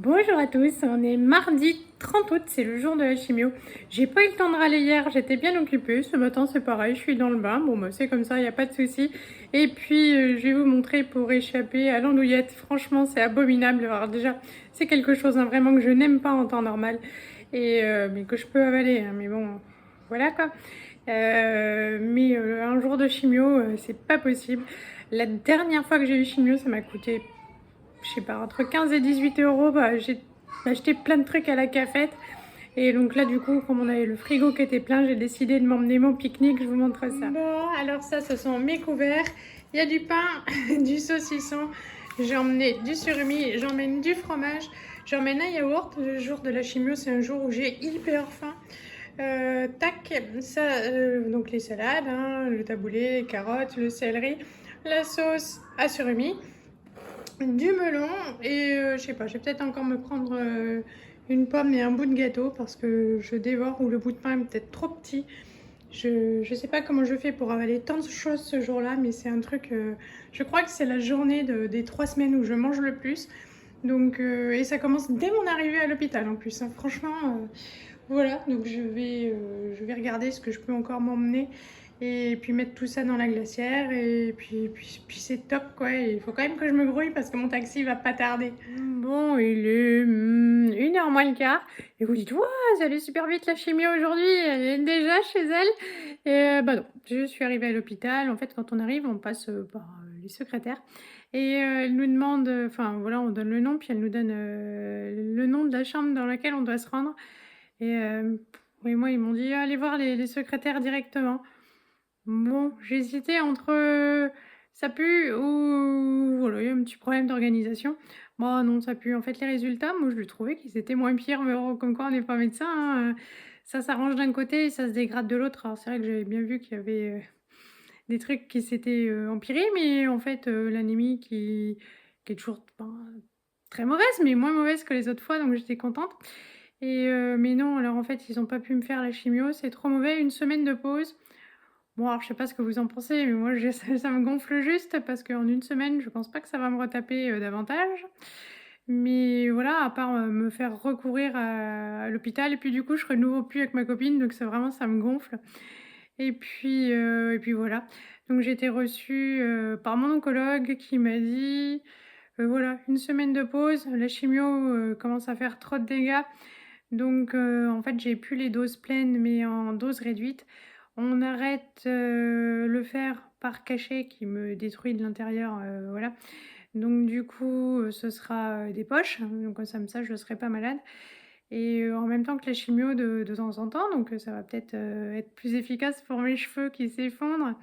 Bonjour à tous, on est mardi 30 août, c'est le jour de la chimio. J'ai pas eu le temps de râler hier, j'étais bien occupée. Ce matin c'est pareil, je suis dans le bain, bon bah c'est comme ça, il n'y a pas de souci. Et puis je vais vous montrer pour échapper à l'andouillette. Franchement c'est abominable. Alors déjà c'est quelque chose vraiment que je n'aime pas en temps normal. Mais que je peux avaler, hein, mais bon voilà quoi. Un jour de chimio c'est pas possible. La dernière fois que j'ai eu chimio ça m'a coûté je sais pas, entre 15 et 18 euros, j'ai acheté plein de trucs à la cafette. Et donc là, du coup, comme on avait le frigo qui était plein, j'ai décidé de m'emmener mon pique-nique. Je vous montre ça. Bon, alors ça, ce sont mes couverts. Il y a du pain, du saucisson. J'ai emmené du surimi, j'emmène du fromage, j'emmène un yaourt. Le jour de la chimio, c'est un jour où j'ai hyper faim. Tac, ça, donc les salades, hein, le taboulé, les carottes, le céleri, la sauce à surimi, du melon et je sais pas, je vais peut-être encore me prendre une pomme et un bout de gâteau parce que je dévore ou le bout de pain est peut-être trop petit. Je sais pas comment je fais pour avaler tant de choses ce jour-là, mais c'est un truc, je crois que c'est la journée des 3 semaines où je mange le plus. Donc, et ça commence dès mon arrivée à l'hôpital en plus, hein. Franchement, voilà, donc je vais regarder ce que je peux encore m'emmener et puis mettre tout ça dans la glacière et puis c'est top quoi. Et il faut quand même que je me grouille parce que mon taxi va pas tarder. Bon, il est 1h moins le quart et vous dites, ouah, ça allait super vite la chimie aujourd'hui, elle est déjà chez elle. Et bah non, je suis arrivée à l'hôpital. En fait, quand on arrive, on passe par les secrétaires et elle nous demande, enfin voilà, on donne le nom, puis elle nous donne le nom de la chambre dans laquelle on doit se rendre. Et moi, ils m'ont dit: «Allez voir les secrétaires directement». Bon, j'hésitais entre, ça pue ou voilà, il y a un petit problème d'organisation. Bah, non, ça pue. En fait, les résultats, moi, je trouvais qu'ils étaient moins pires, mais bon, comme quoi on n'est pas médecin, hein, ça s'arrange d'un côté et ça se dégrade de l'autre. Alors c'est vrai que j'avais bien vu qu'il y avait, des trucs qui s'étaient, empirés, mais en fait, l'anémie qui est toujours, ben, très mauvaise, mais moins mauvaise que les autres fois, donc j'étais contente. Mais non, alors en fait, ils ont pas pu me faire la chimio, c'est trop mauvais, 1 semaine de pause. Bon, alors je sais pas ce que vous en pensez, mais moi j'ai ça me gonfle juste parce qu'en 1 semaine, je pense pas que ça va me retaper, davantage. Mais voilà, à part, me faire recourir à l'hôpital et puis du coup, je serai de nouveau plus avec ma copine, donc c'est vraiment ça me gonfle. Et puis voilà. Donc j'ai été reçue, par mon oncologue qui m'a dit, voilà, 1 semaine de pause, la chimio, commence à faire trop de dégâts. Donc en fait, j'ai plus les doses pleines, mais en dose réduite. On arrête, le fer par cachet qui me détruit de l'intérieur, voilà. Donc du coup, ce sera, des poches, donc comme ça je ne serai pas malade et en même temps que la chimio de temps en temps, donc ça va peut-être, être plus efficace pour mes cheveux qui s'effondrent.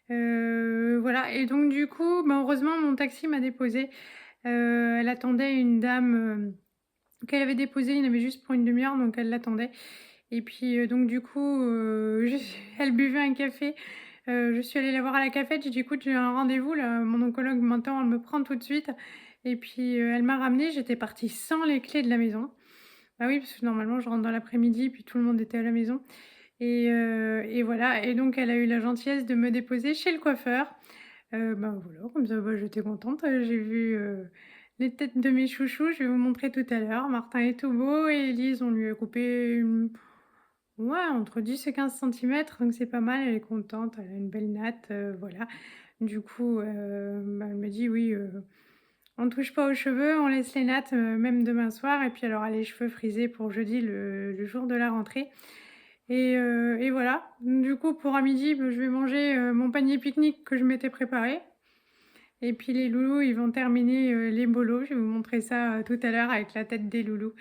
Voilà et donc du coup, bah, heureusement mon taxi m'a déposée. Elle attendait une dame, qu'elle avait déposée, il y en avait juste pour une demi heure, donc elle l'attendait et puis, donc du coup, elle buvait un café. Je suis allée la voir à la cafette, j'ai dit: «Écoute, j'ai un rendez-vous là, mon oncologue m'attend, elle me prend tout de suite» et puis, elle m'a ramenée, j'étais partie sans les clés de la maison. Bah oui, parce que normalement je rentre dans l'après-midi, puis tout le monde était à la maison et voilà et donc elle a eu la gentillesse de me déposer chez le coiffeur. Ben, voilà, comme ça, bah, j'étais contente, j'ai vu, les têtes de mes chouchous, je vais vous montrer tout à l'heure. Martin est tout beau et Elise, on lui a coupé ouais, entre 10 et 15 centimètres, donc c'est pas mal, elle est contente, elle a une belle natte, voilà. Du coup, bah, elle me dit: «Oui, on ne touche pas aux cheveux, on laisse les nattes, même demain soir» et puis elle aura les cheveux frisés pour jeudi, le jour de la rentrée et voilà. Du coup, pour à midi, bah, je vais manger, mon panier pique-nique que je m'étais préparé et puis les loulous, ils vont terminer, les bolos. Je vais vous montrer ça, tout à l'heure avec la tête des loulous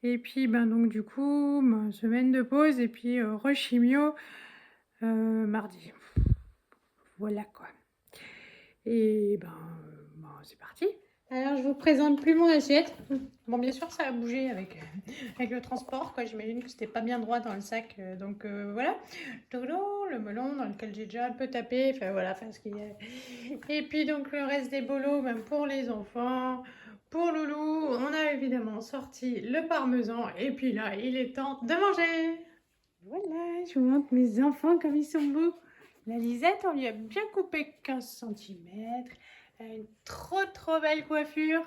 et puis, ben, donc du coup, ben, semaine de pause et puis, re-chimio, mardi. Voilà quoi et ben, c'est parti. Alors je vous présente plus mon assiette. Bon, bien sûr, ça a bougé avec, avec le transport, quoi. J'imagine que c'était pas bien droit dans le sac, donc voilà. Le melon dans lequel j'ai déjà un peu tapé, enfin voilà, enfin ce qu'il y a. Et puis donc le reste des bolos, même pour les enfants, pour Loulou, on a évidemment sorti le parmesan et puis là, il est temps de manger. Voilà, je vous montre mes enfants comme ils sont beaux. La Lisette, on lui a bien coupé 15 centimètres. Elle a une trop belle coiffure.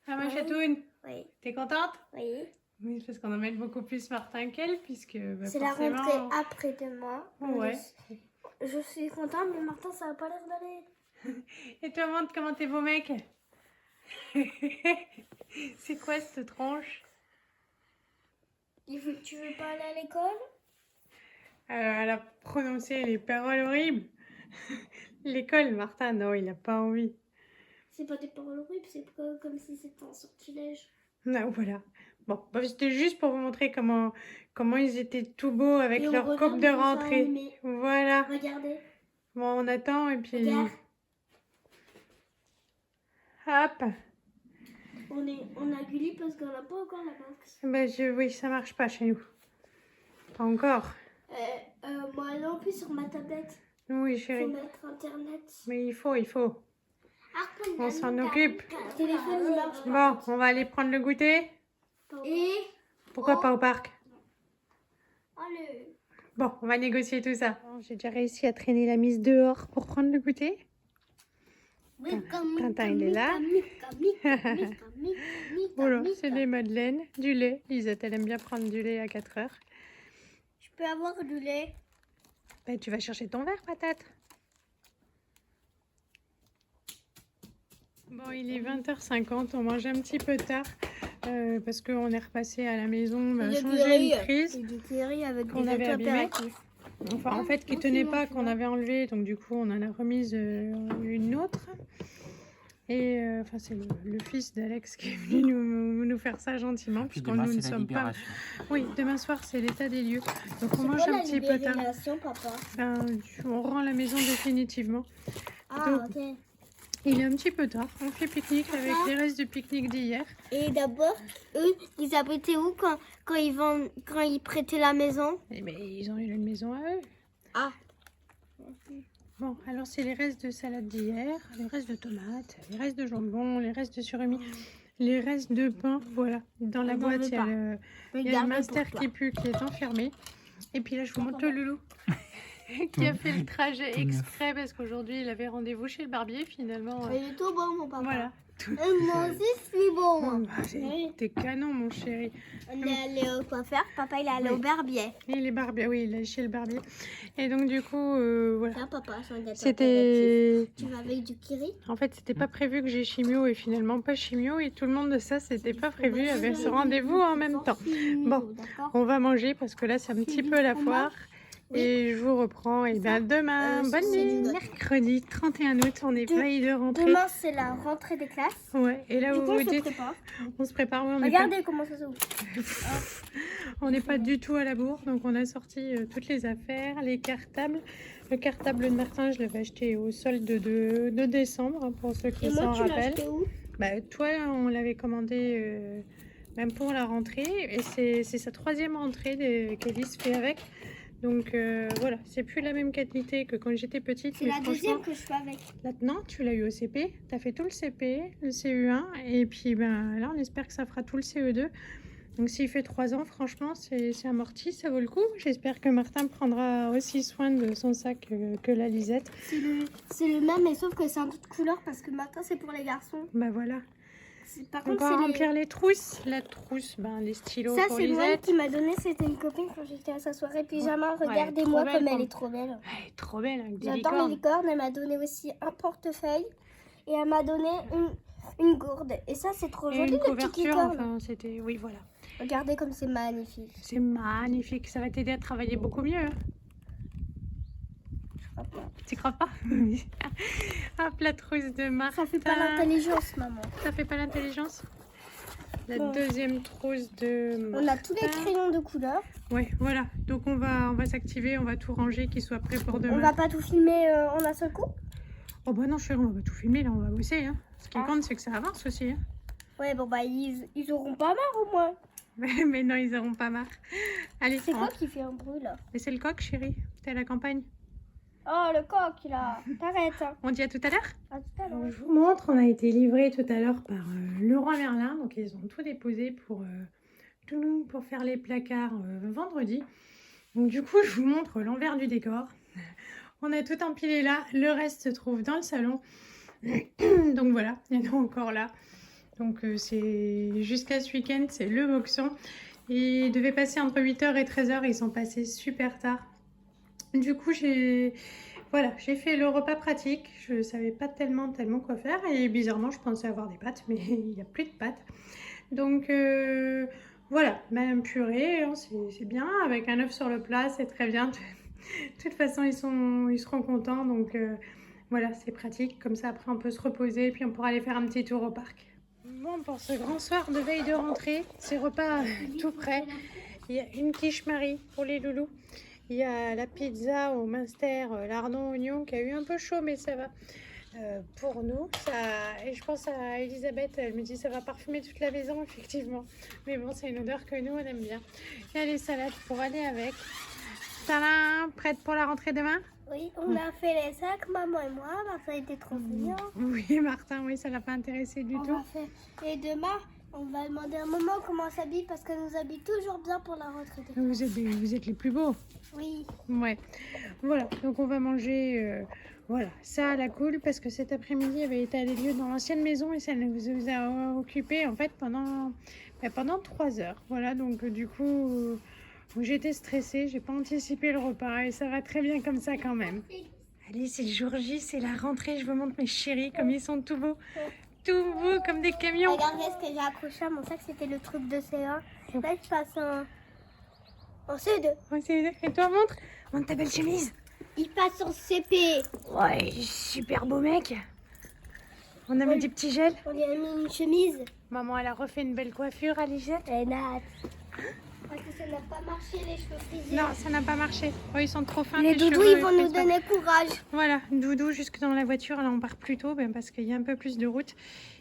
Ah ma chatoune. Oui. T'es contente? Oui. Oui, parce qu'on emmène beaucoup plus Martin qu'elle, puisque bah, C'est forcément... la rentrée après-demain. Ouais. Je suis contente, mais Martin, ça n'a pas l'air d'aller. Et toi, montre comment t'es beau mec. C'est quoi cette tronche? Tu veux pas aller à l'école? Elle a prononcé les paroles horribles. L'école, Martin, non, il n'a pas envie. C'est pas des paroles horribles, c'est comme si c'était un sortilège. Non, voilà. Bon, bah, c'était juste pour vous montrer comment ils étaient tout beaux avec Et leur coupe de rentrée. Voilà. Regardez. Bon, on attend et puis... Regarde. Hop. On a Gulli parce qu'on n'a pas encore la box. Bah, oui, ça marche pas chez nous. Pas encore. Moi non plus sur ma tablette. Oui, chérie. Faut mettre internet. Mais il faut. On s'en occupe. Téléphone marche. Bon, on va aller prendre le goûter. Et Pourquoi pas au parc? allez. Bon, on va négocier tout ça. J'ai déjà réussi à traîner la mise dehors pour prendre le goûter. Tintin, il est là. Voilà, c'est des madeleines, du lait. Lisette, elle aime bien prendre du lait à 4 heures. Je peux avoir du lait? Ben, tu vas chercher ton verre, patate. Bon, il est 20h50, on mange un petit peu tard parce qu'on est repassé à la maison, changer une prise qu'on avait abîmée. Enfin, en fait, qui tenait pas, qu'on avait enlevé, donc du coup, on en a remise une autre. Et enfin, c'est le fils d'Alex qui est venu nous faire ça gentiment, puisqu'on nous ne sommes pas. Oui, demain soir, c'est l'état des lieux. Donc on mange un petit peu tard. Papa. Ben, on rend la maison définitivement. Ah, Donc, ok. il est un petit peu tard. On fait pique-nique avec les restes du pique-nique d'hier. Et d'abord, eux, ils habitaient où quand ils prêtaient la maison? Eh ben, ils ont eu une maison à eux. Ah. Bon, alors c'est les restes de salade d'hier, les restes de tomates, les restes de jambon, les restes de surimi, les restes de pain. Voilà, dans la boîte, il y a le master qui pue, qui est enfermé. Et puis là, je vous montre le loulou qui a fait le trajet exprès parce qu'aujourd'hui, il avait rendez-vous chez le barbier finalement. Il est tout bon, mon papa. Voilà. Moi aussi, je suis bon. T'es canon, mon chéri. On est allé au coiffeur, papa il est allé au barbier. Il est barbier, oui, il est chez le barbier. Et donc du coup, voilà. Ça, papa, C'était... Tu vas avec du kiri? En fait, c'était pas prévu que j'ai chimio et finalement pas chimio et tout le monde de ça, c'était pas prévu avec ce rendez-vous en même temps. Bon, on va manger parce que là, c'est un petit peu la foire. Et je vous reprends et bien demain, bonne nuit, mercredi 31 août, on est veille de rentrée. Demain c'est la rentrée des classes. Ouais, et là vous vous dites, on se prépare. Oui, regardez comment ça s'ouvre. On n'est pas du tout à la bourre, donc on a sorti toutes les affaires, les cartables. Le cartable de Martin, je l'avais acheté au solde de décembre, hein, pour ceux qui s'en rappellent. Acheté où? Bah, toi, on l'avait commandé même pour la rentrée, et c'est sa 3e rentrée qu'Elise fait avec. Donc voilà, c'est plus la même qualité que quand j'étais petite. C'est la 2e que je fais avec. Maintenant, tu l'as eu au CP, tu as fait tout le CP, le CE1, et puis ben, là, on espère que ça fera tout le CE2. Donc s'il fait 3 ans, franchement, c'est amorti, ça vaut le coup. J'espère que Martin prendra aussi soin de son sac que la Lisette. C'est le même, mais sauf que c'est en toute couleur parce que Martin, c'est pour les garçons. Bah voilà. Par contre, on va remplir les trousses. La trousse, ben, les stylos ça, pour Lisette. Ça, c'est moi qui m'a donné, c'était une copine quand j'étais à sa soirée pyjama. Regardez-moi comme elle est trop belle. Elle est trop belle avec des licornes. J'adore les licornes. Elle m'a donné aussi un portefeuille et elle m'a donné une gourde. Et ça, c'est trop joli, une les couverture, petites licornes. enfin, c'était... Oui, voilà. Regardez comme c'est magnifique. C'est magnifique. Ça va t'aider à travailler beaucoup mieux. Hein. Tu crois pas? Hop, la trousse de Martin. Ça fait pas l'intelligence, maman. Ça fait pas l'intelligence? La 2e trousse de Martin. On a tous les crayons de couleur. Ouais, voilà. Donc on va s'activer, on va tout ranger, qu'il soit prêt pour demain. On va pas tout filmer en un seul coup? Oh bah non, chérie, on va pas tout filmer, là, on va bosser. Hein. Ce qui compte, c'est que ça avance aussi. Hein. Ouais, bon bah ils auront pas marre au moins. Mais non, ils auront pas marre. Allez, c'est quoi qui fait un bruit là? Mais c'est le coq, chérie. T'es à la campagne. Oh, le coq, là. T'arrêtes. On dit à tout à l'heure? À tout à l'heure. Je vous montre, on a été livré tout à l'heure par Leroy Merlin. Donc, ils ont tout déposé pour faire les placards vendredi. Donc, du coup, je vous montre l'envers du décor. On a tout empilé là. Le reste se trouve dans le salon. Donc, voilà, il y en a encore là. Donc c'est jusqu'à ce week-end, c'est le boxon. Ils devaient passer entre 8h et 13h, ils sont passés super tard. Du coup, voilà, j'ai fait le repas pratique. Je ne savais pas tellement quoi faire. Et bizarrement, je pensais avoir des pâtes, mais il n'y a plus de pâtes. Donc voilà, même purée, hein, c'est bien. Avec un œuf sur le plat, c'est très bien. De toute façon, ils seront contents. Donc voilà, c'est pratique. Comme ça, après, on peut se reposer et puis on pourra aller faire un petit tour au parc. Bon, pour ce grand soir de veille de rentrée, ces repas tout prêts. Il y a une quiche Marie pour les loulous. Il y a la pizza au Munster, lardon oignon, qui a eu un peu chaud, mais ça va. Pour nous, et je pense à Elisabeth, elle me dit ça va parfumer toute la maison, effectivement. Mais bon, c'est une odeur que nous, on aime bien. Il y a les salades pour aller avec. Tadam, prête pour la rentrée demain? Oui, on a fait les sacs, maman et moi. Ça a été trop mignon. Oui, Martin, oui, ça l'a pas intéressé du tout. Et demain, on va demander à maman comment on s'habille parce qu'elle nous habille toujours bien pour la rentrée. Vous êtes les plus beaux. Oui. Ouais. Voilà, donc on va manger voilà, ça à la cool parce que cet après-midi avait été à des lieux dans l'ancienne maison et ça nous a occupé en fait pendant 3 heures. Voilà, donc du coup j'étais stressée, j'ai pas anticipé le repas et ça va très bien comme ça quand même. Allez, c'est le jour J, c'est la rentrée, je vous montre mes chéris comme ils sont tout beaux. Tout beaux comme des camions. Regardez ce que j'ai accroché à mon sac, c'était le truc de C1. Là, je passe en C2. Et toi, montre ta belle chemise. Il passe en CP. Ouais, super beau mec. On a mis des petits gels. On lui a mis une chemise. Maman, elle a refait une belle coiffure à Lisette. Et Nat. Parce que ça n'a pas marché, les cheveux frisés. Non, ça n'a pas marché. Oh, ils sont trop fins. Les doudous, cheveux, ils vont nous donner courage. Voilà, doudou jusque dans la voiture. Là, on part plus tôt parce qu'il y a un peu plus de route.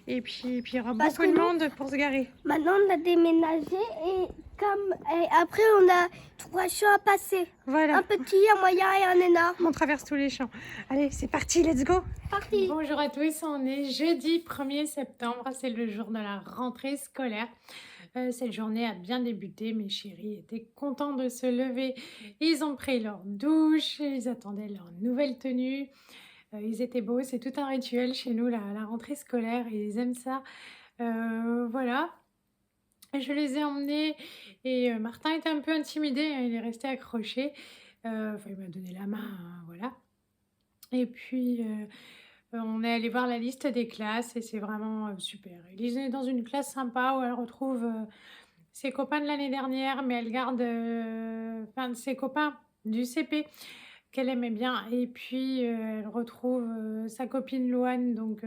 Et puis il y aura beaucoup de monde pour se garer. Maintenant, on a déménagé et après, on a 3 champs à passer. Voilà. Un petit, un moyen et un énorme. On traverse tous les champs. Allez, c'est parti, let's go. Parti. Bonjour à tous, on est jeudi 1er septembre. C'est le jour de la rentrée scolaire. Cette journée a bien débuté, mes chéris étaient contents de se lever. Ils ont pris leur douche, ils attendaient leur nouvelle tenue. Ils étaient beaux, c'est tout un rituel chez nous, la rentrée scolaire, ils aiment ça. Voilà. Je les ai emmenés et Martin était un peu intimidé, hein, il est resté accroché. Il m'a donné la main, hein, voilà. Et puis, on est allé voir la liste des classes et c'est vraiment super. Elise est dans une classe sympa où elle retrouve ses copains de l'année dernière, mais elle garde ses copains du CP qu'elle aimait bien. Et puis, elle retrouve sa copine Loane, donc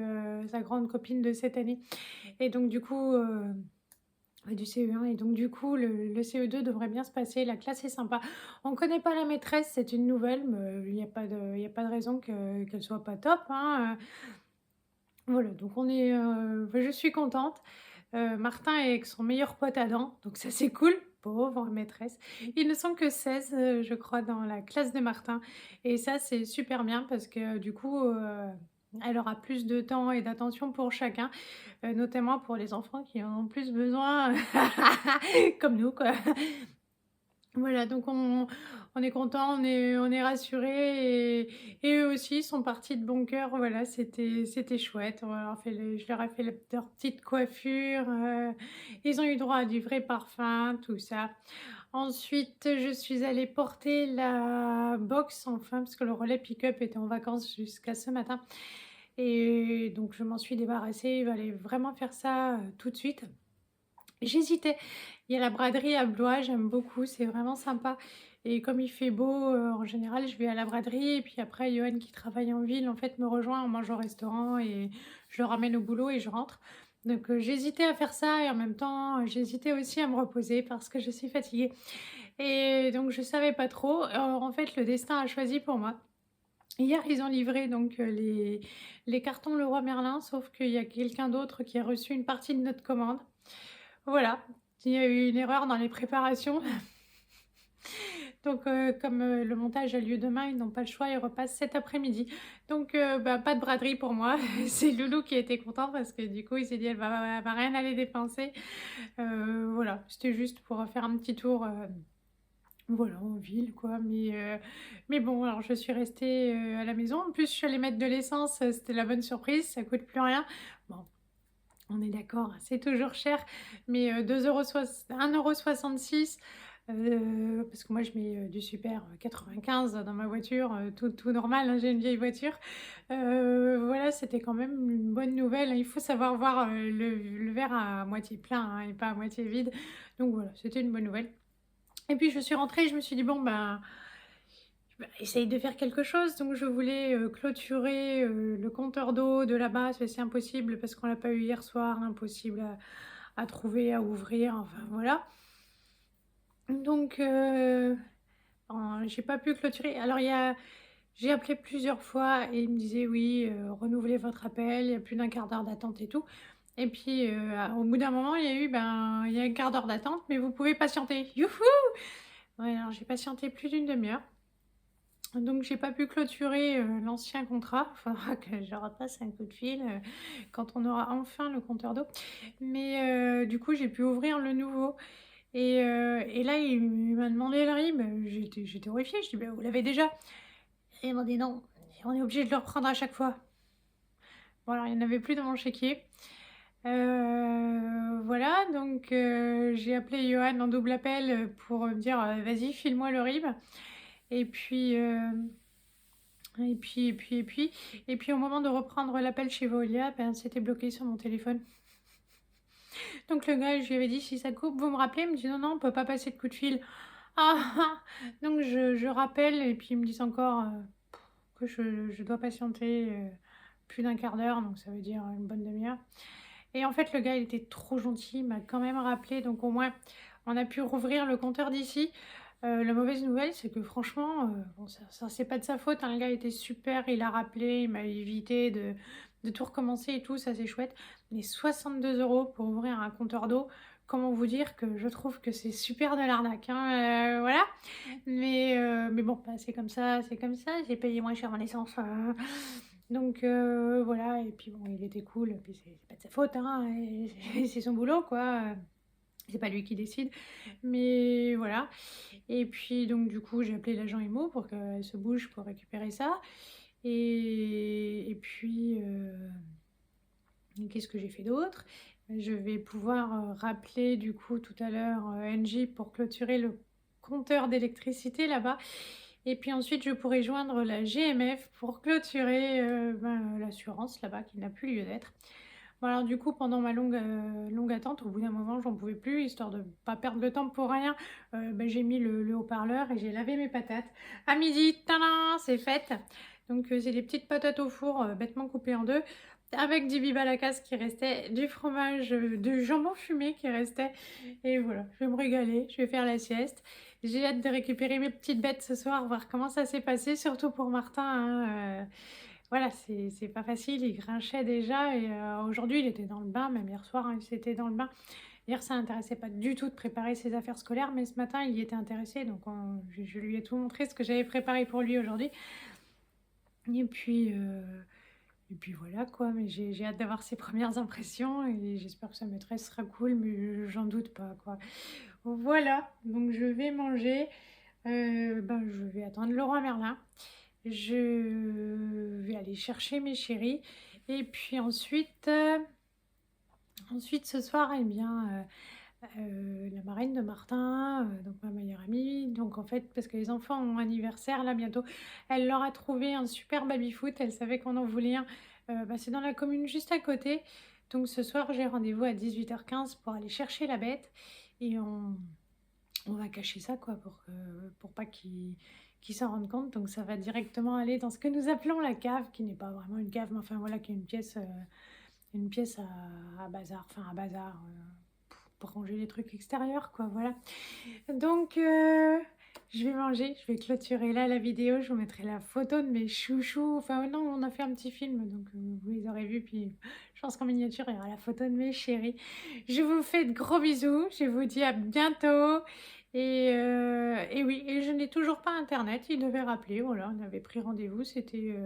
sa grande copine de cette année. Et donc, du coup, du CE1. Et donc, du coup, le CE2 devrait bien se passer. La classe est sympa. On ne connaît pas la maîtresse, c'est une nouvelle, mais il n'y a pas de raison qu'elle soit pas top, hein. Voilà, donc je suis contente. Martin est avec son meilleur pote Adam, donc ça c'est cool. Pauvre maîtresse. Ils ne sont que 16, je crois, dans la classe de Martin. Et ça, c'est super bien parce que du coup, elle aura plus de temps et d'attention pour chacun, notamment pour les enfants qui en ont plus besoin, comme nous, quoi. Voilà, donc on est content, on est rassurés et eux aussi sont partis de bon cœur. Voilà, c'était chouette. Je leur ai fait leur petite coiffure. Ils ont eu droit à du vrai parfum, tout ça. Ensuite, je suis allée porter la box enfin, parce que le relais pick-up était en vacances jusqu'à ce matin. Et donc, je m'en suis débarrassée. Il fallait vraiment faire ça tout de suite. J'hésitais. Il y a la braderie à Blois, j'aime beaucoup, c'est vraiment sympa. Et comme il fait beau, en général, je vais à la braderie. Et puis après, Johan qui travaille en ville, en fait, me rejoint, on mange au restaurant et je le ramène au boulot et je rentre. Donc j'hésitais à faire ça et en même temps, j'hésitais aussi à me reposer parce que je suis fatiguée. Et donc je savais pas trop. En fait, le destin a choisi pour moi. Hier, ils ont livré donc les cartons Leroy Merlin, sauf qu'il y a quelqu'un d'autre qui a reçu une partie de notre commande. Voilà, il y a eu une erreur dans les préparations. Donc, comme le montage a lieu demain, ils n'ont pas le choix, ils repassent cet après-midi. Donc, pas de braderie pour moi. C'est Loulou qui était content parce que du coup, il s'est dit, elle va rien aller dépenser. Voilà, c'était juste pour faire un petit tour, voilà, en ville, quoi. Mais bon, alors je suis restée à la maison. En plus, je suis allée mettre de l'essence, c'était la bonne surprise, ça coûte plus rien. Bon. On est d'accord, c'est toujours cher, mais 1,66 €, parce que moi je mets, du super, 95 dans ma voiture, tout normal, hein, j'ai une vieille voiture. Voilà, c'était quand même une bonne nouvelle, hein. Il faut savoir voir, le verre à moitié plein, hein, et pas à moitié vide. Donc voilà, c'était une bonne nouvelle. Et puis je suis rentrée, je me suis dit: «Bon, ben, essaye de faire quelque chose». Donc je voulais, clôturer, le compteur d'eau de là-bas, c'est impossible parce qu'on l'a pas eu hier soir, impossible à trouver, à ouvrir, enfin voilà. Donc j'ai pas pu clôturer. Alors j'ai appelé plusieurs fois et il me disait: «Oui, renouvelez votre appel, il y a plus d'1/4 d'heure d'attente et tout». Et puis, au bout d'un moment, il y a eu: «Ben, il y a 1/4 d'heure d'attente, mais vous pouvez patienter». Youhou! Ouais, alors j'ai patienté plus d'1/2 heure. Donc j'ai pas pu clôturer, l'ancien contrat. Il faudra que je repasse un coup de fil, quand on aura enfin le compteur d'eau. Mais du coup, j'ai pu ouvrir le nouveau et là, il m'a demandé le RIB. J'étais horrifiée. Je dis: «Bah, vous l'avez déjà?» Et il m'a dit: «Non, on est obligé de le reprendre à chaque fois». Bon, alors il y en avait plus dans mon chéquier. Voilà, donc j'ai appelé Johan en double appel, pour me dire: «Vas-y, file-moi le RIB». Et puis, au moment de reprendre l'appel chez Veolia, ben, c'était bloqué sur mon téléphone. Donc le gars, je lui avais dit: «Si ça coupe, vous me rappelez?» Il me dit: «Non, non, on peut pas passer de coup de fil». Ah! Ah! Donc je rappelle et puis ils me disent encore, que je dois patienter, plus d'1/4 d'heure, donc ça veut dire une bonne demi heure. Et en fait, le gars, il était trop gentil, il m'a quand même rappelé, donc au moins, on a pu rouvrir le compteur d'ici. La mauvaise nouvelle, c'est que franchement, bon, ça c'est pas de sa faute, hein, le gars était super, il a rappelé, il m'a évité de tout recommencer et tout, ça c'est chouette. Mais 62 € pour ouvrir un compteur d'eau, comment vous dire que je trouve que c'est super de l'arnaque, hein, voilà. Mais bon, bah, c'est comme ça, j'ai payé moins cher mon essence, donc voilà. Et puis bon, il était cool, puis c'est pas de sa faute, hein, et c'est son boulot, quoi, c'est pas lui qui décide. Mais voilà. Et puis donc du coup, j'ai appelé l'agent IMO pour qu'elle se bouge pour récupérer ça. Et puis, qu'est-ce que j'ai fait d'autre? Je vais pouvoir, rappeler du coup tout à l'heure, Engie pour clôturer le compteur d'électricité là-bas. Et puis ensuite, je pourrai joindre la GMF pour clôturer, ben, l'assurance là-bas qui n'a plus lieu d'être. Bon alors du coup, pendant ma longue attente, au bout d'un moment, j'en pouvais plus, histoire de pas perdre le temps pour rien, bah, j'ai mis le haut-parleur et j'ai lavé mes patates. À midi, tadam, c'est fait. Donc c'est des petites patates au four, bêtement coupées en 2, avec du bibalacas qui restait, du fromage, du jambon fumé qui restait. Et voilà, je vais me régaler, je vais faire la sieste. J'ai hâte de récupérer mes petites bêtes ce soir, voir comment ça s'est passé, surtout pour Martin, hein, voilà, c'est pas facile, il grinchait déjà. Et aujourd'hui, il était dans le bain, même hier soir, hein, il était dans le bain. Hier, ça l'intéressait pas du tout de préparer ses affaires scolaires, mais ce matin, il y était intéressé, donc je lui ai tout montré ce que j'avais préparé pour lui aujourd'hui. Et puis, voilà quoi, mais j'ai hâte d'avoir ses premières impressions et j'espère que sa maîtresse sera cool, mais j'en doute pas, quoi. Voilà, donc je vais manger, ben, je vais attendre Leroy Merlin. Je vais aller chercher mes chéris et puis ensuite ce soir, eh bien, la marraine de Martin, donc ma meilleure amie, donc en fait, parce que les enfants ont anniversaire là bientôt, elle leur a trouvé un super baby-foot, elle savait qu'on en voulait un, bah, c'est dans la commune juste à côté. Donc ce soir, j'ai rendez-vous à 18h15 pour aller chercher la bête et on va cacher ça quoi pour pas qu'ils s'en rendent compte. Donc ça va directement aller dans ce que nous appelons la cave, qui n'est pas vraiment une cave, mais enfin voilà, qui est une pièce à bazar, enfin à bazar, pour ranger les trucs extérieurs quoi, voilà. Donc je vais manger, je vais clôturer là la vidéo, je vous mettrai la photo de mes chouchous. Enfin non, on a fait un petit film, donc vous les aurez vus, puis je pense qu'en miniature, il y aura la photo de mes chéris. Je vous fais de gros bisous, je vous dis à bientôt. Et oui, et je n'ai toujours pas internet, il devait rappeler, voilà, on avait pris rendez-vous, c'était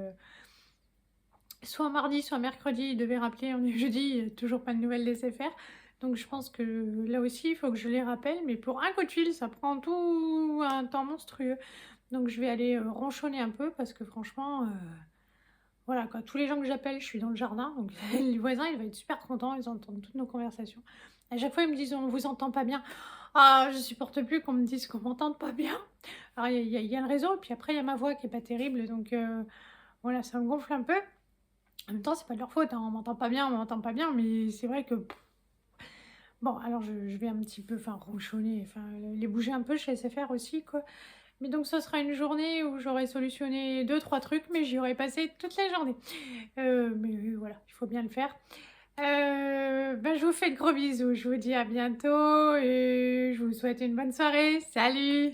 soit mardi, soit mercredi, il devait rappeler, on est jeudi, toujours pas de nouvelles laissées faire. Donc je pense que là aussi, il faut que je les rappelle, mais pour un coup de fil, ça prend tout un temps monstrueux. Donc je vais aller ronchonner un peu parce que franchement, voilà quoi, tous les gens que j'appelle, je suis dans le jardin, donc les voisins, ils vont être super contents, ils entendent toutes nos conversations. À chaque fois, ils me disent: «On vous entend pas bien». Ah, je supporte plus qu'on me dise qu'on m'entende pas bien. Alors il y a le réseau et puis après il y a ma voix qui est pas terrible donc voilà, ça me gonfle un peu. En même temps, c'est pas de leur faute, hein, on m'entend pas bien, mais c'est vrai que bon, alors je vais un petit peu, enfin ronchonner, enfin les bouger un peu, je sais faire aussi quoi. Mais donc ce sera une journée où j'aurai solutionné deux trois trucs, mais j'y aurai passé toute la journée. Mais voilà, il faut bien le faire. Bah, je vous fais de gros bisous, je vous dis à bientôt et je vous souhaite une bonne soirée. Salut!